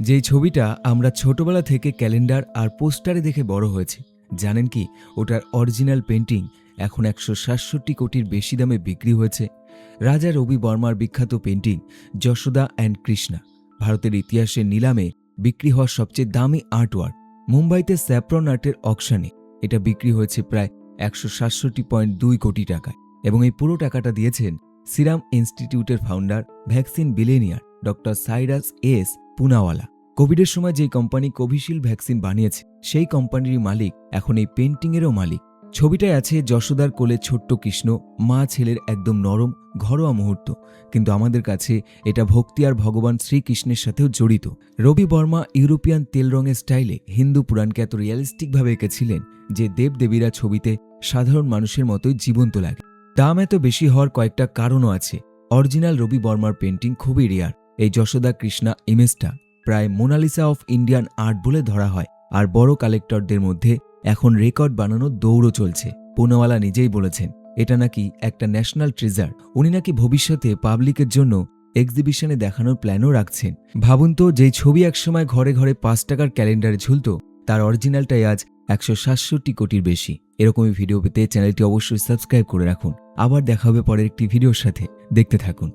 যেই ছবিটা আমরা ছোটবেলা থেকে ক্যালেন্ডার আর পোস্টারে দেখে বড় হয়েছে, জানেন কি ওটার অরিজিনাল পেন্টিং এখন 167 কোটির বেশি দামে বিক্রি হয়েছে। রাজা রবি বর্মার বিখ্যাত পেন্টিং যশোদা অ্যান্ড কৃষ্ণা ভারতের ইতিহাসে নিলামে বিক্রি হওয়া সবচেয়ে দামি আর্টওয়ার্ক। মুম্বাইতে স্যাফরন আর্টের অকশনে এটা বিক্রি হয়েছে প্রায় 167.2 কোটি টাকায়, এবং এই পুরো টাকাটা দিয়েছেন সিরাম ইনস্টিটিউটের founder vaccine billionaire doctor Cyrus S Poonawalla. কোভিডের সময় যেই কোম্পানি কোভিশিল্ড ভ্যাকসিন বানিয়েছে সেই কোম্পানির মালিক এখন এই পেন্টিংয়েরও মালিক। ছবিটায় আছে যশোদার কোলে ছোট্ট কৃষ্ণ, মা ছেলের একদম নরম ঘরোয়া মুহূর্ত, কিন্তু আমাদের কাছে এটা ভক্তি আর ভগবান শ্রীকৃষ্ণের সাথেও জড়িত। রবি বর্মা ইউরোপিয়ান তেল রঙের স্টাইলে হিন্দু পুরাণকে এত রিয়ালিস্টিকভাবে এঁকেছিলেন যে দেবদেবীরা ছবিতে সাধারণ মানুষের মতোই জীবন্ত লাগে। দাম এত বেশি হওয়ার কয়েকটা কারণও আছে। অরিজিনাল রবি বর্মার পেন্টিং খুবই রেয়ার। এই যশোদা কৃষ্ণা ইমেজটা প্রায় মোনালিসা অফ ইন্ডিয়ান আর্ট বলে ধরা হয়, আর বড় কালেক্টরদের মধ্যে এখন রেকর্ড বানানোর দৌড়ও চলছে। পুনাওয়ালা নিজেই বলেছেন এটা নাকি একটা ন্যাশনাল ট্রেজার। উনি নাকি ভবিষ্যতে পাবলিকের জন্য এক্সিবিশনে দেখানোর প্ল্যানও রাখছেন। ভাবুন তো, যেই ছবি একসময় ঘরে ঘরে 5 টাকার ক্যালেন্ডারে ঝুলত, তার অরিজিনালটাই আজ 167 কোটির বেশি। এরকমই ভিডিও পেতে চ্যানেলটি অবশ্যই সাবস্ক্রাইব করে রাখুন। আবার দেখা হবে পরের একটি ভিডিওর সাথে, দেখতে থাকুন।